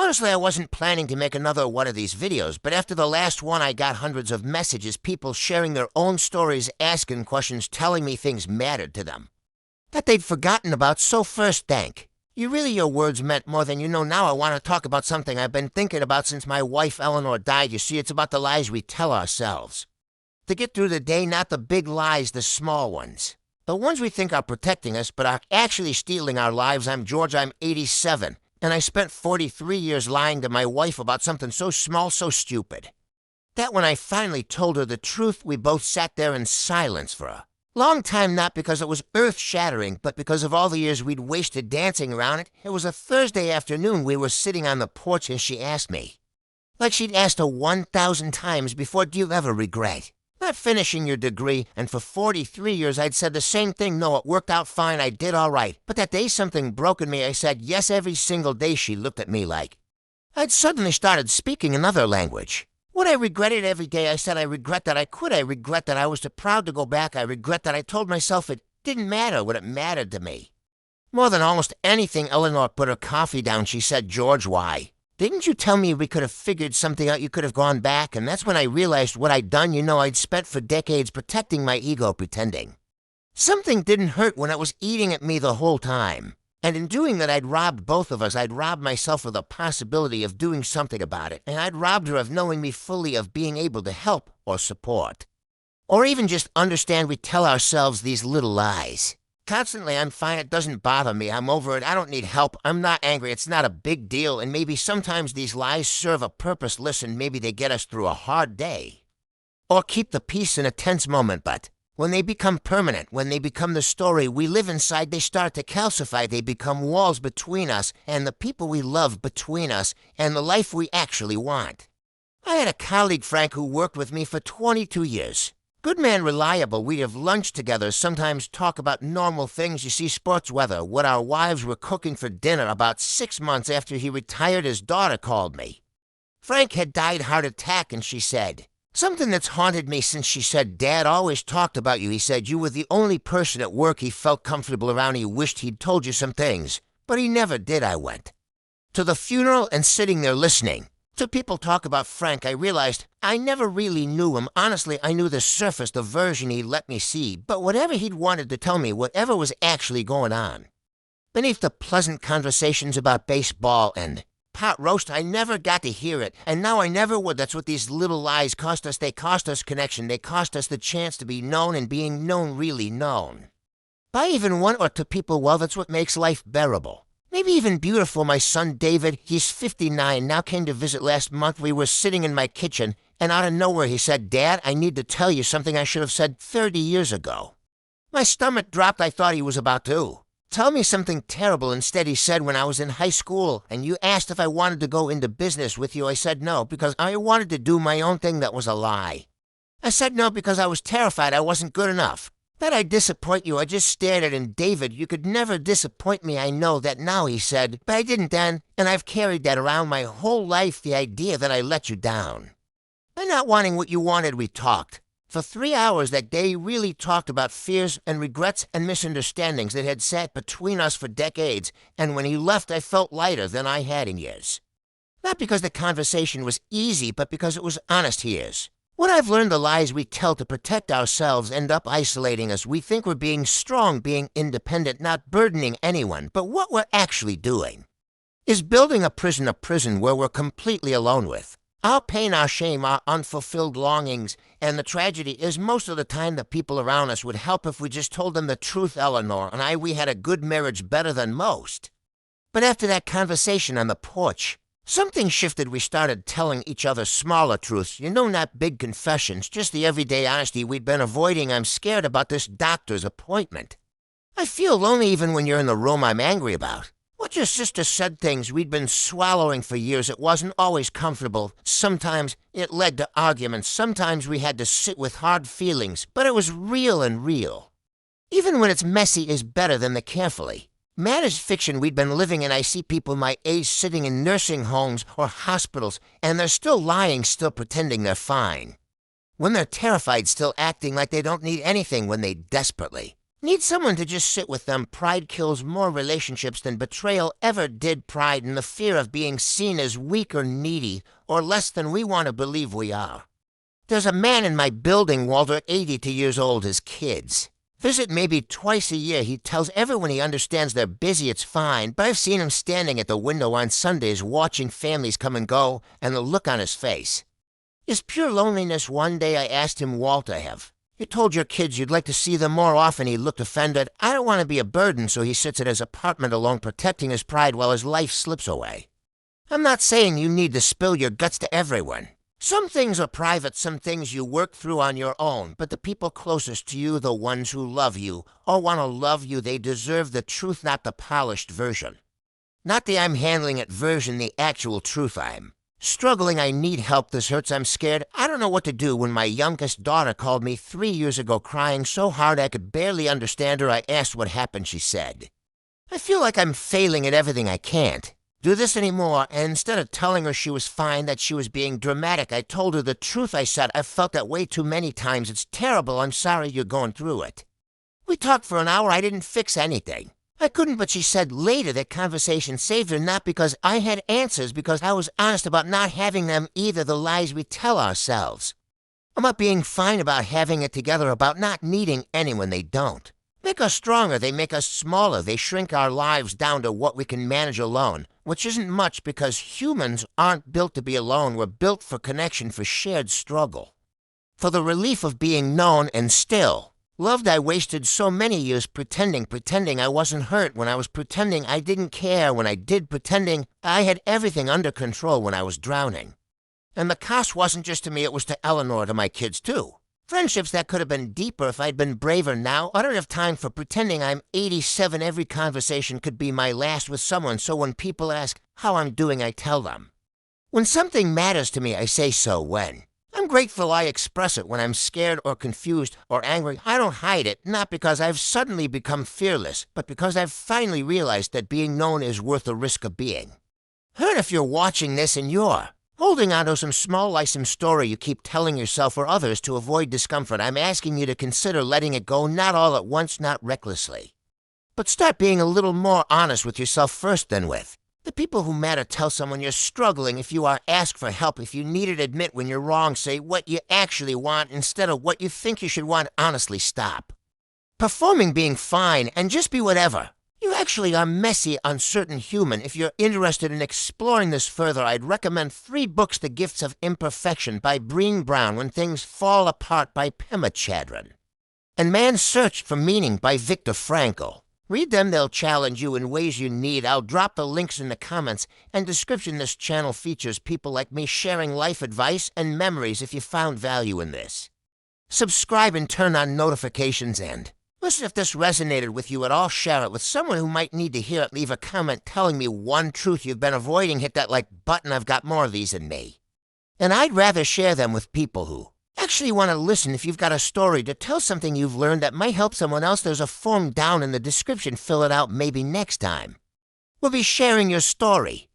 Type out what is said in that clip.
Honestly, I wasn't planning to make another one of these videos, but after the last one I got hundreds of messages, people sharing their own stories, asking questions, telling me things mattered to them that they'd forgotten about, so first thank. Your words meant more than you know. Now I want to talk about something I've been thinking about since my wife Eleanor died. You see, it's about the lies we tell ourselves. To get through the day, not the big lies, the small ones. The ones we think are protecting us, but are actually stealing our lives. I'm George, I'm 87, and I spent 43 years lying to my wife about something so small, so stupid, that when I finally told her the truth, we both sat there in silence for a long time, not because it was earth-shattering, but because of all the years we'd wasted dancing around it. It was a Thursday afternoon. We were sitting on the porch, and she asked me, like she'd asked her 1,000 times before, do you ever regret not finishing your degree? And for 43 years, I'd said the same thing. No, it worked out fine. I did all right. But that day, something broke in me. I said yes every single day. She looked at me like I'd suddenly started speaking another language. What I regretted every day, I said I regret that I quit. I regret that I was too proud to go back. I regret that I told myself it didn't matter what it mattered to me. More than almost anything, Eleanor put her coffee down. She said, George, why? Didn't you tell me we could have figured something out? You could have gone back. And that's when I realized what I'd done. You know, I'd spent for decades protecting my ego, pretending something didn't hurt when it was eating at me the whole time. And in doing that, I'd robbed both of us. I'd robbed myself of the possibility of doing something about it. And I'd robbed her of knowing me fully, of being able to help or support. Or even just understand we tell ourselves these little lies. Constantly, I'm fine. It doesn't bother me. I'm over it. I don't need help. I'm not angry. It's not a big deal. And maybe sometimes these lies serve a purpose. Listen, maybe they get us through a hard day, or keep the peace in a tense moment. But when they become permanent, when they become the story we live inside, they start to calcify. They become walls between us and the people we love, between us and the life we actually want. I had a colleague, Frank, who worked with me for 22 years. Good man, reliable. We'd have lunch together, sometimes talk about normal things. You see, sports, weather, what our wives were cooking for dinner. About 6 months after he retired, his daughter called me. Frank had died heart attack, and she said something that's haunted me since. She said, Dad always talked about you. He said you were the only person at work he felt comfortable around. He wished he'd told you some things, but he never did. I went to the funeral and sitting there listening to people talk about Frank, I realized I never really knew him. Honestly, I knew the surface, the version he let me see. But whatever he'd wanted to tell me, whatever was actually going on beneath the pleasant conversations about baseball and pot roast, I never got to hear it, and now I never would. That's what these little lies cost us. They cost us connection. They cost us the chance to be known, and being known, really known by even one or two people. Well, that's what makes life bearable. Maybe even beautiful. My son David, he's 59, now came to visit last month. We were sitting in my kitchen, and out of nowhere he said, Dad, I need to tell you something I should have said 30 years ago. My stomach dropped. I thought he was about to tell me something terrible. Instead, he said, when I was in high school and you asked if I wanted to go into business with you, I said no because I wanted to do my own thing. That was a lie. I said no because I was terrified I wasn't good enough, that I'd disappoint you. I just stared at him. David, you could never disappoint me. I know that now, he said, but I didn't then, and I've carried that around my whole life, the idea that I let you down. And not wanting what you wanted, we talked. For 3 hours that day, really talked about fears and regrets and misunderstandings that had sat between us for decades, and when he left, I felt lighter than I had in years. Not because the conversation was easy, but because it was honest. He is. What I've learned, the lies we tell to protect ourselves end up isolating us. We think we're being strong, being independent, not burdening anyone. But what we're actually doing is building a prison where we're completely alone with our pain, our shame, our unfulfilled longings. And the tragedy is most of the time the people around us would help if we just told them the truth. Eleanor and we had a good marriage, better than most. But after that conversation on the porch, something shifted. We started telling each other smaller truths. You know, not big confessions, just the everyday honesty we'd been avoiding. I'm scared about this doctor's appointment. I feel lonely even when you're in the room I'm angry about. What your sister said, things we'd been swallowing for years. It wasn't always comfortable. Sometimes it led to arguments. Sometimes we had to sit with hard feelings, but it was real, and real, even when it's messy, is better than the carefully managed fiction we'd been living in. I see people my age sitting in nursing homes or hospitals, and they're still lying, still pretending they're fine, when they're terrified, still acting like they don't need anything when they desperately Need someone to just sit with them. Pride kills more relationships than betrayal ever did. Pride and the fear of being seen as weak or needy or less than we want to believe we are. There's a man in my building, Walter, 82 years old, his kids. Visit maybe twice a year. He tells everyone he understands they're busy, it's fine, but I've seen him standing at the window on Sundays watching families come and go, and the look on his face. Is pure loneliness? One day I asked him, Walter, you told your kids you'd like to see them more often. He looked offended. I don't want to be a burden, so he sits at his apartment alone protecting his pride while his life slips away. I'm not saying you need to spill your guts to everyone. Some things are private, some things you work through on your own, but the people closest to you, the ones who love you, or want to love you, they deserve the truth, not the polished version. Not the I'm handling it version, the actual truth. I'm struggling, I need help, this hurts, I'm scared. I don't know what to do. When my youngest daughter called me 3 years ago crying so hard I could barely understand her, I asked what happened. She said, I feel like I'm failing at everything. I can't do this anymore. And instead of telling her she was fine, that she was being dramatic, I told her the truth. I said, I've felt that way too many times. It's terrible. I'm sorry you're going through it. We talked for an hour. I didn't fix anything. I couldn't, but she said later that conversation saved her, not because I had answers, because I was honest about not having them either, the lies we tell ourselves. About being fine, about having it together, about not needing anyone. They don't make us stronger, they make us smaller, they shrink our lives down to what we can manage alone, which isn't much because humans aren't built to be alone. We're built for connection, for shared struggle, for the relief of being known and still loved. I wasted so many years pretending I wasn't hurt, when I was pretending I didn't care, when I did, pretending I had everything under control when I was drowning. And the cost wasn't just to me, it was to Eleanor, to my kids too. Friendships that could have been deeper if I'd been braver. Now I don't have time for pretending. I'm 87. Every conversation could be my last with someone, so when people ask how I'm doing, I tell them. When something matters to me, I say so. When I'm grateful, I express it. When I'm scared or confused or angry, I don't hide it, not because I've suddenly become fearless, but because I've finally realized that being known is worth the risk of being heard. If you're watching this and you're holding on to some small lie, some story you keep telling yourself or others to avoid discomfort, I'm asking you to consider letting it go, not all at once, not recklessly, but start being a little more honest with yourself first, then with the people who matter. Tell someone you're struggling. If you are, ask for help. If you need it, admit when you're wrong. Say what you actually want instead of what you think you should want. Honestly, stop performing being fine and just be whatever. You actually are messy, uncertain human. If you're interested in exploring this further, I'd recommend 3 books: The Gifts of Imperfection by Brené Brown, When Things Fall Apart by Pema Chadron, and Man's Search for Meaning by Viktor Frankl. Read them, they'll challenge you in ways you need. I'll drop the links in the comments and description. This channel features people like me sharing life advice and memories. If you found value in this, subscribe and turn on notifications, and listen. If this resonated with you at all, share it with someone who might need to hear it. Leave a comment telling me one truth you've been avoiding. Hit that like button. I've got more of these in me, and I'd rather share them with people who actually want to listen. If you've got a story to tell, something you've learned that might help someone else, there's a form down in the description. Fill it out. Maybe next time we'll be sharing your story.